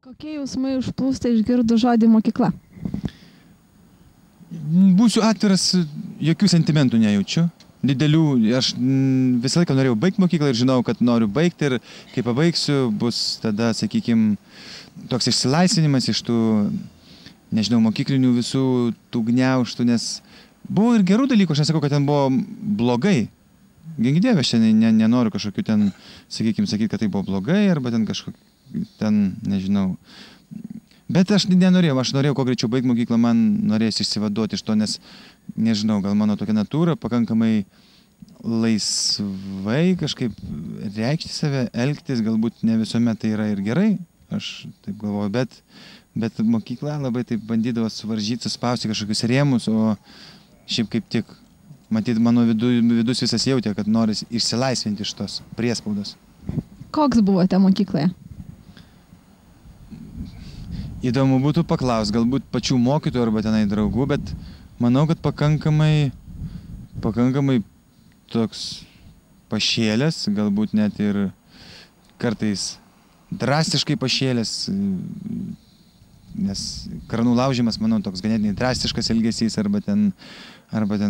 Kokie jausmai užplūsta išgirdus žodį mokykla? Būsiu atviras, jokių sentimentų nejaučiu. Didelių, aš visą laiką norėjau baigti mokyklą ir žinau, kad noriu baigti ir kai pabaigsiu, bus tada, sakykime, toks išsilaisvinimas iš tų, nežinau, mokyklinių visų tų gniaužtų, nes buvo ir gerų dalykų, aš nesakau, kad ten buvo blogai. Gingi Dieve, aš nenoriu kažkokių ten, sakykime, sakyti, kad tai buvo blogai arba ten kažkokių, ten, nežinau. Bet aš nenorėjau, aš norėjau kuo greičiau baigti mokyklą, man norės išsivaduoti iš to, nes, nežinau, gal mano tokia natūra, pakankamai laisvai kažkaip reikšti save, elgtis, galbūt ne visuomet tai yra ir gerai, aš taip galvoju, bet mokykla labai taip bandydavo suvaržyti, suspausti kažkokius rėmus, o šiaip kaip tik, matyt, mano vidus visas jautė, kad noris išsilaisvinti iš tos priespaudos. Koks buvote mokykloje? Įdomu būtų paklaus, galbūt pačių mokytojų arba tenai draugų, bet manau, kad pakankamai toks pašėlęs, galbūt net ir kartais drastiškai pašėlęs, nes kranų laužimas, manau, toks ganėtinai drastiškas elgesys arba ten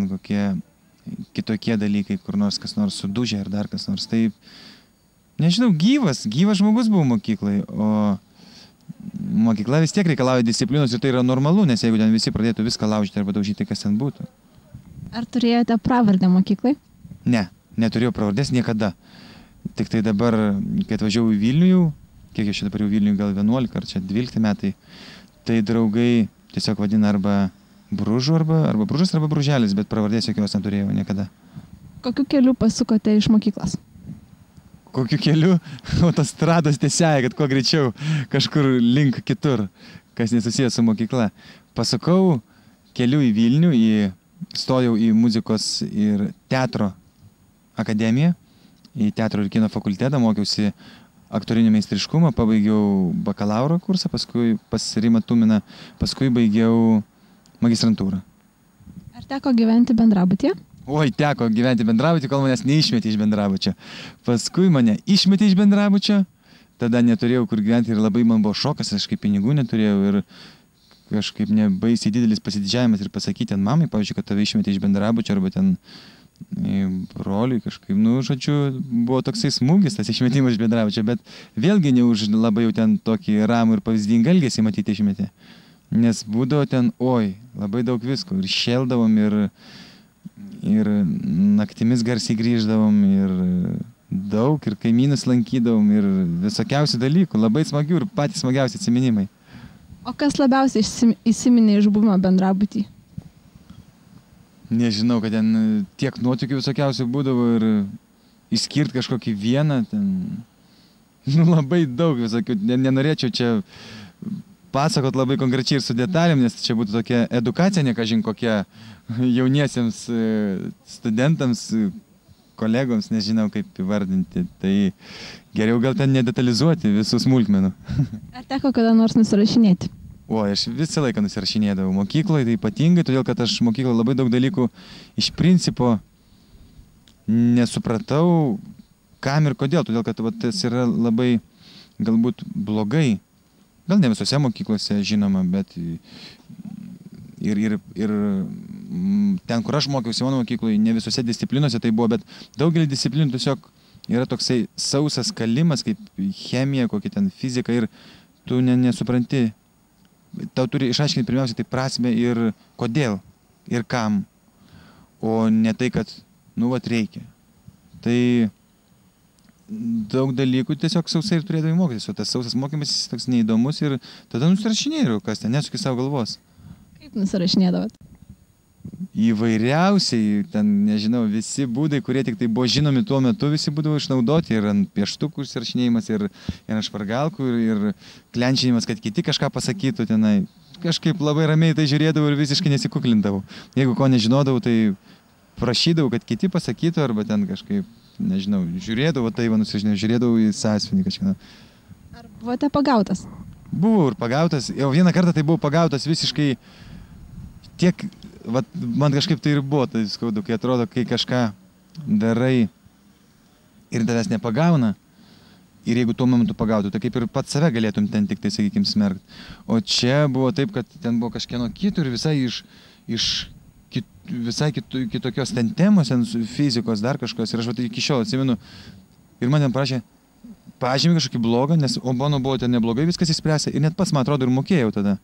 kokie kitokie dalykai, kur nors kas nors sudužė ar dar kas nors. Tai, nežinau, gyvas žmogus buvo mokyklai, o mokykla vis tiek reikalauja disciplinos ir tai yra normalu, nes jeigu ten visi pradėtų viską laužyti arba daužyti, kas ten būtų. Ar turėjote pravardę mokyklai? Ne, neturėjau pravardės niekada. Tik tai dabar, kai atvažiavau į Vilnių jau, kiek aš čia dabar jau Vilnių, gal 11 ar čia 12 metai, tai draugai tiesiog vadina arba Bružu, arba Bružas, arba Bruželis, bet pravardės jokios neturėjau niekada. Kokiu keliu pasukote iš mokyklos? Kokiu keliu autostrados tiesiai, kad kuo greičiau kažkur link kitur, kas nesusijęs su mokykla. Pasukau keliu į Vilnių, stojau į muzikos ir teatro akademiją, į teatro ir kino fakultetą, mokiausi aktorinio meistriškumo, pabaigiau bakalauro kursą, paskui pas Rimą Tuminą, paskui baigiau magistrantūrą. Ar teko gyventi bendrabutyje? Oi, teko gyventi bendrabutyje, kol manęs neišmetė iš bendrabučio. Paskui mane išmetė iš bendrabučio, tada neturėjau kur gyventi ir labai man buvo šokas, aš kaip pinigų neturėjau ir kažkaip nebaisiai didelis pasididžiavimas ir pasakyti ten mamai, pavyzdžiui, kad tave išmetė iš bendrabučio arba ten broliui kažkaip, žodžiu, buvo toksai smūgis tas išmetimas iš bendrabučio, bet vėlgi ne už labai jau ten tokį ramų ir pavyzdingą elgesį matyti išmetė. Nes būdavo ten, labai daug visko ir šėldavom ir naktimis garsiai grįždavom ir daug, ir kaimynus lankydavom ir visokiausių dalykų, labai smagių ir patys smagiausi atsiminimai. O kas labiausiai įsiminė iš buvimo bendrabuty? Nežinau, kad ten tiek nuotykių visokiausių būdavo ir išskirti kažkokį vieną, ten labai daug visokių, nenorėčiau čia pasakot labai konkrečiai ir su detalėm, nes čia būtų tokia edukacija, ne kažin kokia jauniesiems studentams, kolegoms, nežinau kaip įvardinti. Tai geriau gal ten nedetalizuoti visų smulkmenų. Ar teko kada nors nusirašinėti? Aš visą laiką nusirašinėdavau mokykloje, tai ypatingai, todėl kad aš mokykloje labai daug dalykų iš principo nesupratau, kam ir kodėl, todėl kad tas yra labai galbūt blogai. Gal ne visose mokyklose, žinoma, bet ir ten, kur aš mokiausi mano mokykloje, ne visose disciplinuose tai buvo, bet daugelį disciplinų tiesiog yra toksai sausas kalimas, kaip chemija, kokia ten fizika ir tu nesupranti. Tau turi išaiškinti pirmiausia tai prasme ir kodėl ir kam, o ne tai, kad, reikia. Tai daug dalykų tiesiog sausai ir turėdavai mokytis, o tas sausas mokymas jis toks neįdomus ir tada nusirašinėjau, kas ten, nesuki savo galvos. Kaip nusirašinėdavot? Įvairiausiai, ten, nežinau, visi būdai, kurie tik tai buvo žinomi tuo metu, visi būdavo išnaudoti ir ant pieštukų užsirašinėjimas ir ant špargalkų ir klenčinimas, kad kiti kažką pasakytų tenai. Kažkaip labai ramiai tai žiūrėdavau ir visiškai nesikuklindavau. Jeigu ko nežinodavau, tai prašydavau, kad kiti pasakytų arba ten kažkaip, nežinau, žiūrėdavau, žiūrėdavau į sąsiuvinį kažką. Ar buvote pagautas? Buvau ir pagautas, jau vieną kartą tai buvau pagautas visiškai tiek, man kažkaip tai ir buvo, tai skaudu, kai atrodo, kai kažką darai ir tavęs nepagauna, Ir jeigu tuo momentu pagautų, tai kaip ir pats save galėtum ten tik tai, sakykime, smerkt. O čia buvo taip, kad ten buvo kažkieno kito ir visai visai kitokios ten temos, ten fizikos, dar kažkos. Ir aš iki šiol atsimenu, ir man ten parašė pažymį kažkokį blogą, nes mano buvo ten neblogai viskas įspręsta ir net pats, man atrodo, ir mokėjau tada.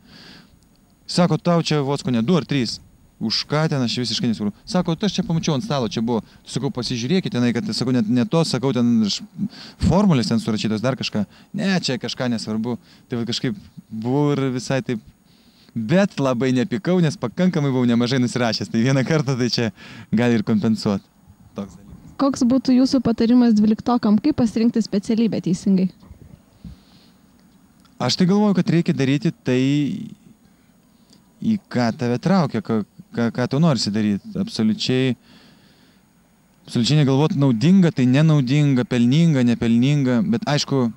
Sako, tau čia vos ko ne 2 ar 3. Už ką ten aš visiškai nesvarbu. Sako, aš čia pamačiau ant stalo, čia buvo. Sakau, pasižiūrėkite tenai, kad, sakau, ne to, sakau, ten formulės ten surašytos, dar kažką. Ne, čia kažką nesvarbu. Tai va kažkaip buvo ir visai taip. Bet labai nepykau, nes pakankamai buvau nemažai nusirašęs. Tai vieną kartą tai čia gali ir kompensuoti. Toks dalykas. Koks būtų jūsų patarimas 12-okam, kaip pasirinkti specialybę teisingai? Aš tai galvoju, kad reikia daryti tai, į ką tave traukia, ką tu norisi daryti. Absoliučiai negalvot naudinga, tai nenaudinga, pelninga, nepelninga, bet aišku,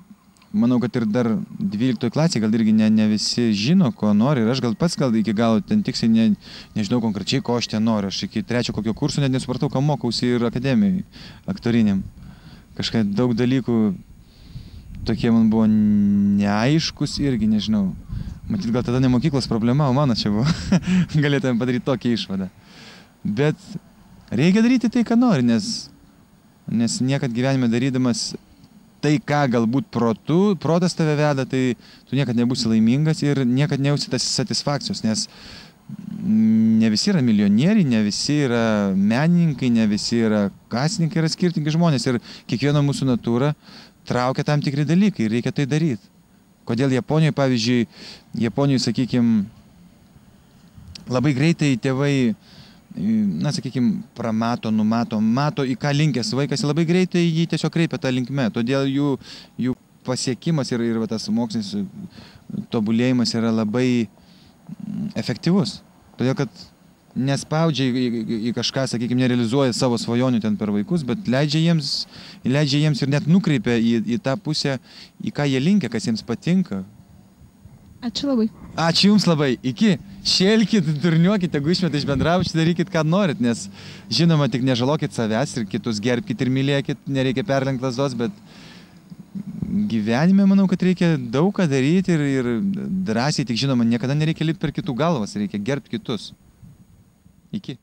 manau, kad ir dar 12 klasėje gal irgi ne visi žino, ko nori, ir aš gal pats iki galo ten tiksliai nežinau konkrečiai, ko aš ten noriu. Aš iki 3 kokio kurso net nesupratau, ką mokausi ir akademijai aktoriniam. Kažkai daug dalykų tokie man buvo neaiškus irgi, nežinau. Matyt, gal tada ne mokyklos problema, o mano čia buvo. Galėtume padaryti tokią išvadą. Bet reikia daryti tai, ką nori, nes niekad gyvenime darydamas tai, ką galbūt protas tave veda, tai tu niekad nebūsi laimingas ir niekad nejausi tas satisfakcijos, nes ne visi yra milijonieriai, ne visi yra menininkai, ne visi yra kasininkai, yra skirtingi žmonės ir kiekviena mūsų natūra traukia tam tikri dalykai ir reikia tai daryti. Kodėl Japonijoje, pavyzdžiui, sakykime, labai greitai tėvai, mato, į ką linkęs vaikas, labai greitai jį tiesiog kreipia tą linkme. Todėl jų pasiekimas ir tas mokslinis tobulėjimas yra labai efektyvus. Todėl, kad nespaudžia į kažką, sakykime, nerealizuoja savo svajonių ten per vaikus, bet leidžia jiems ir net nukreipia į tą pusę, į ką jie linkia, kas jiems patinka. Ačiū labai. Ačiū Jums labai. Iki. Šėlkit, durniuokit, jeigu išmet iš bendrabučių, darykit, ką norit, nes žinoma, tik nežalokit savęs ir kitus gerbkit ir mylėkit, nereikia perlenkti lazdos, bet gyvenime manau, kad reikia daug ką daryti ir drąsiai, tik žinoma, niekada nereikia lipti per kitų galvas, reikia gerbti kitus. Iki.